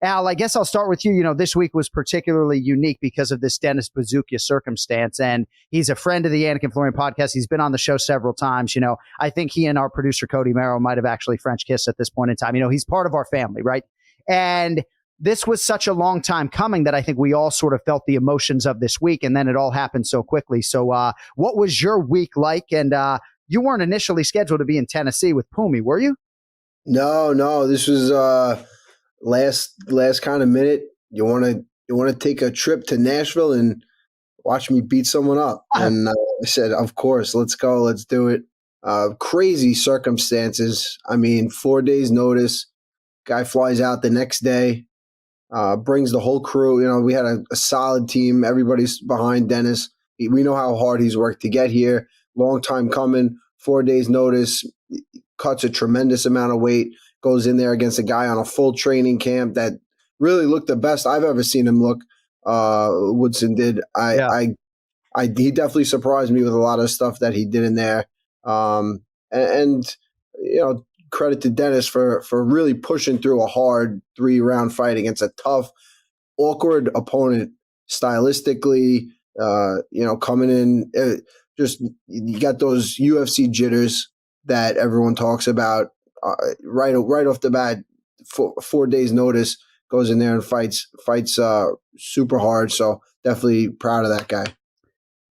Al, I guess I'll start with you. You know, this week was particularly unique because of this Dennis Buzukja circumstance. And he's a friend of the Anik and Florian podcast. He's been on the show several times. You know, I think he and our producer, Cody Merrill, might have actually French kissed at this point in time. You know, he's part of our family, right? And this was such a long time coming that I think we all sort of felt the emotions of this week. And then it all happened so quickly. So what was your week like? And you weren't initially scheduled to be in Tennessee with Pumi, were you? No. This was last kind of minute. You want to take a trip to Nashville and watch me beat someone up? And I said, of course, let's go, let's do it. Crazy circumstances. I mean, 4 days notice. Guy flies out the next day, brings the whole crew. You know, we had a solid team. Everybody's behind Dennis. We know how hard he's worked to get here. Long time coming. 4 days notice. Cuts a tremendous amount of weight. Goes in there against a guy on a full training camp that really looked the best I've ever seen him look. Woodson did. He definitely surprised me with a lot of stuff that he did in there. And you know, credit to Dennis for really pushing through a hard 3-round fight against a tough, awkward opponent stylistically. You know, coming in, just you got those UFC jitters that everyone talks about. Right off the bat, 4 days notice, goes in there and fights super hard. So definitely proud of that guy.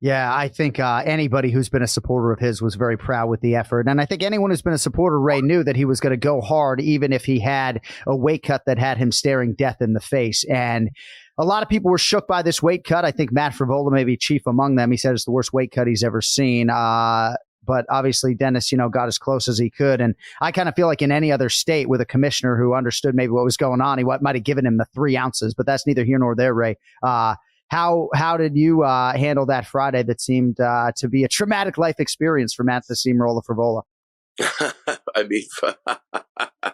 Yeah, I think anybody who's been a supporter of his was very proud with the effort. And I think anyone who's been a supporter of Ray knew that he was going to go hard, even if he had a weight cut that had him staring death in the face. And a lot of people were shook by this weight cut. I think Matt Frivola may be chief among them. He said it's the worst weight cut he's ever seen. But obviously Dennis, you know, got as close as he could. And I kind of feel like in any other state with a commissioner who understood maybe what was going on, he might have given him the 3 ounces, but that's neither here nor there, Ray. How did you handle that Friday that seemed to be a traumatic life experience for Matt the Steamroller Frivola? I mean,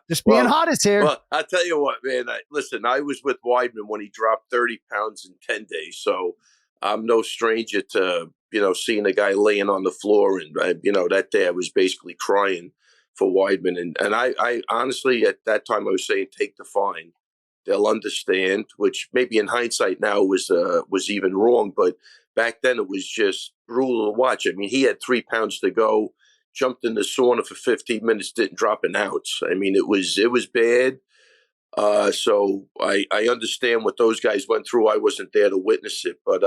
just being honest here. Well, I'll tell you what, man. Listen, I was with Weidman when he dropped 30 pounds in 10 days. So I'm no stranger to, you know, seeing a guy laying on the floor. And, you know, that day I was basically crying for Weidman. And I honestly, at that time, I was saying, take the fine. They'll understand, which maybe in hindsight now was even wrong. But back then it was just brutal to watch. I mean, he had 3 pounds to go, jumped in the sauna for 15 minutes, didn't drop an ounce. I mean, it was bad. So I understand what those guys went through. I wasn't there to witness it, but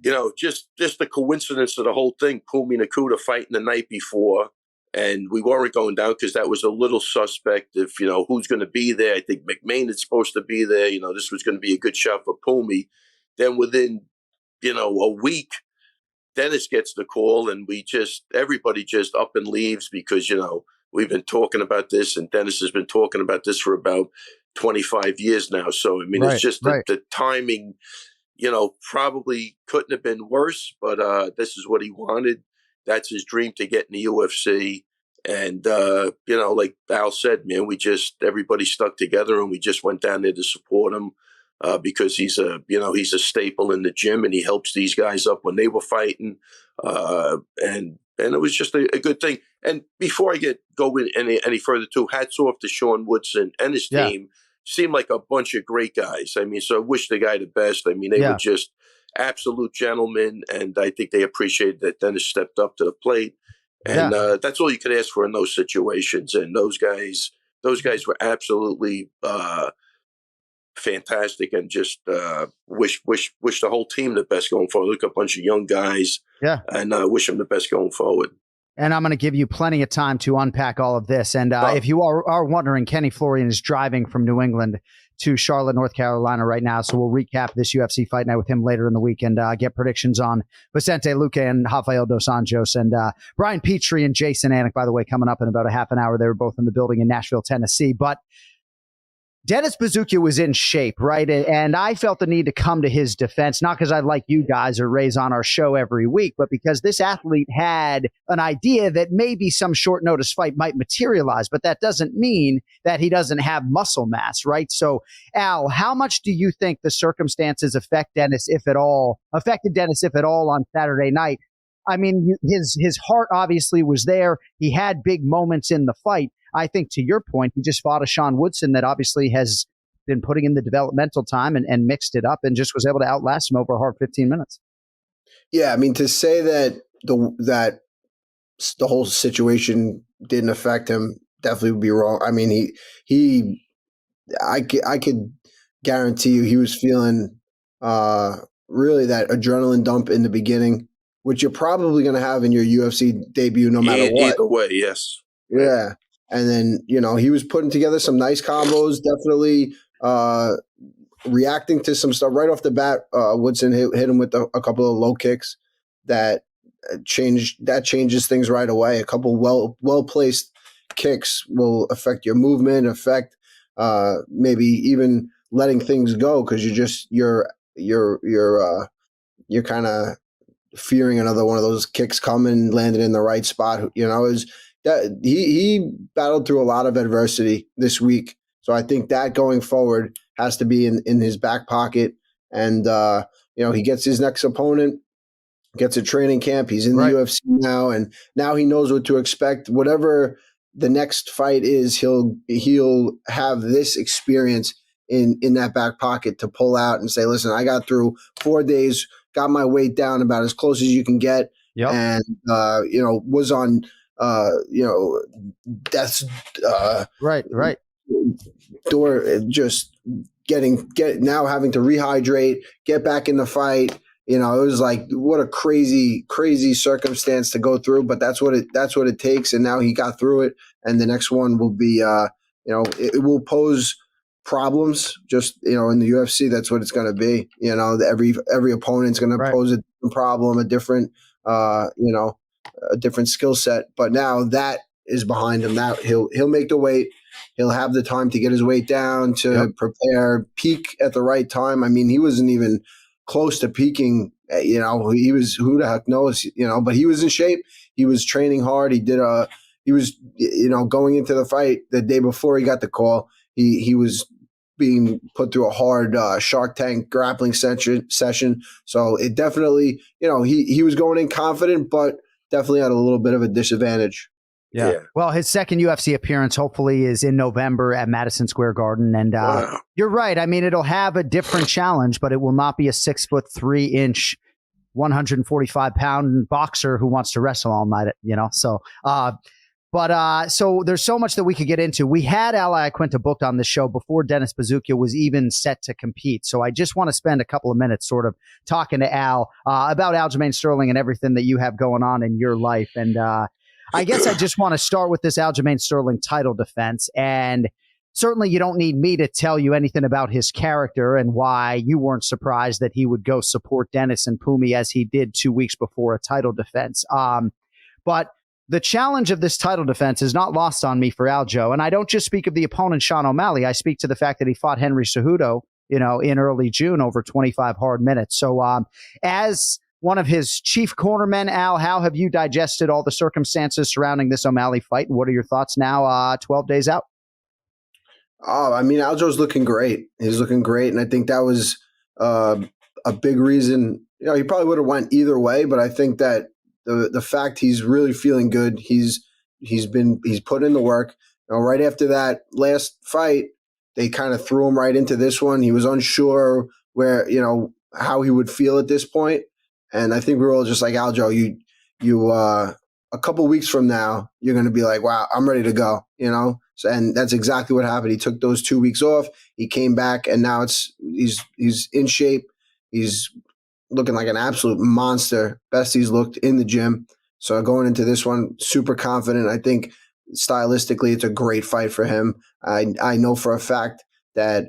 you know, just the coincidence of the whole thing. Pumi Nakuda fighting the night before, and we weren't going down because that was a little suspect. If you know who's going to be there, I think McMahon is supposed to be there. You know, this was going to be a good shot for Pumi. Then within, you know, a week, Dennis gets the call, and everybody just up and leaves because, you know, we've been talking about this, and Dennis has been talking about this for about 25 years now. So, I mean, it's just the timing, you know, probably couldn't have been worse, but this is what he wanted. That's his dream, to get in the UFC. And, you know, like Al said, man, everybody stuck together, and we just went down there to support him because he's a staple in the gym, and he helps these guys up when they were fighting. And it was just a good thing. And before I go in any further too, hats off to Sean Woodson and his team. Seemed like a bunch of great guys. I mean, so I wish the guy the best. I mean, they were just absolute gentlemen, and I think they appreciated that Dennis stepped up to the plate. And that's all you could ask for in those situations. And those guys were absolutely fantastic, and just wish the whole team the best going forward. Look, a bunch of young guys, and wish them the best going forward. And I'm going to give you plenty of time to unpack all of this. And if you are wondering, Kenny Florian is driving from New England to Charlotte, North Carolina right now. So we'll recap this UFC fight night with him later in the week and get predictions on Vicente Luque and Rafael Dos Anjos, and Brian Petrie and Jason Anik, by the way, coming up in about a half an hour. They were both in the building in Nashville, Tennessee. But Dennis Buzukja was in shape, right? And I felt the need to come to his defense, not because I like you guys or Ray's on our show every week, but because this athlete had an idea that maybe some short notice fight might materialize, but that doesn't mean that he doesn't have muscle mass, right? So, Al, how much do you think the circumstances affected Dennis, if at all, on Saturday night? I mean, his heart obviously was there. He had big moments in the fight. I think, to your point, he just fought a Sean Woodson that obviously has been putting in the developmental time and mixed it up and just was able to outlast him over a hard 15 minutes. Yeah, I mean, to say that the whole situation didn't affect him definitely would be wrong. I mean, I could guarantee you he was feeling really that adrenaline dump in the beginning, which you're probably going to have in your UFC debut no matter what. Either way, yes. Yeah. And then, he was putting together some nice combos, definitely reacting to some stuff right off the bat. Woodson hit him with a couple of low kicks that changes things right away. A couple well placed kicks will affect your movement, affect maybe even letting things go because you're kind of fearing another one of those kicks coming, landing in the right spot. Is that he battled through a lot of adversity this week. So I think that going forward has to be in his back pocket. And he gets his next opponent, gets a training camp. He's in the UFC now, and now he knows what to expect. Whatever the next fight is, he'll have this experience in that back pocket to pull out and say, listen, I got through 4 days, got my weight down about as close as you can get. Yep. And, was on, death's right. door, just now having to rehydrate, get back in the fight. It was like, what a crazy, crazy circumstance to go through, but that's what it takes. And now he got through it. And the next one will be, it will pose problems just, in the UFC. That's what it's going to be. Every opponent's going to pose a different problem, a different, a different skill set. But now that is behind him. Now he'll make the weight. He'll have the time to get his weight down, to prepare, peak at the right time. I mean, he wasn't even close to peaking, he was, who the heck knows, but he was in shape. He was training hard. He was going into the fight the day before he got the call, he was being put through a hard Shark Tank grappling session. So it definitely, he was going in confident, but definitely had a little bit of a disadvantage. Yeah. Well, his second UFC appearance hopefully is in November at Madison Square Garden. And you're right. I mean, it'll have a different challenge, but it will not be a 6'3", 145-pound boxer who wants to wrestle all night, So, so there's so much that we could get into. We had Al Iaquinta booked on this show before Dennis Buzukja was even set to compete. So I just want to spend a couple of minutes sort of talking to Al about Aljamain Sterling and everything that you have going on in your life. And I guess I just want to start with this Aljamain Sterling title defense. And certainly you don't need me to tell you anything about his character and why you weren't surprised that he would go support Dennis and Pumi as he did 2 weeks before a title defense. But the challenge of this title defense is not lost on me for Aljo. And I don't just speak of the opponent, Sean O'Malley. I speak to the fact that he fought Henry Cejudo, in early June over 25 hard minutes. So as one of his chief cornermen, Al, how have you digested all the circumstances surrounding this O'Malley fight? And what are your thoughts now, 12 days out? Oh, I mean, Aljo's looking great. He's looking great. And I think that was a big reason. He probably would have went either way, but I think that the fact he's really feeling good, he's put in the work. Right after that last fight, they kind of threw him right into this one. He was unsure where, how he would feel at this point. And I think we were all just like, Aljo, you a couple weeks from now, you're going to be like, wow, I'm ready to go, So, and that's exactly what happened. He took those 2 weeks off. He came back, and now he's in shape. He's looking like an absolute monster. Best he's looked in the gym. So going into this one, super confident. I think stylistically, it's a great fight for him. I know for a fact that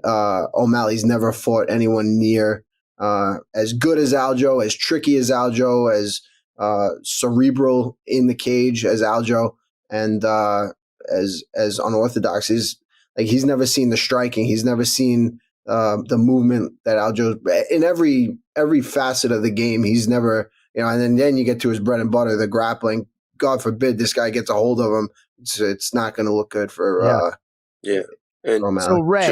O'Malley's never fought anyone near as good as Aljo, as tricky as Aljo, as cerebral in the cage as Aljo, and as unorthodox. He's never seen the striking. He's never seen the movement that Aljo in every facet of the game. He's never, and then you get to his bread and butter, the grappling. God forbid this guy gets a hold of him. It's not going to look good for And so Ray,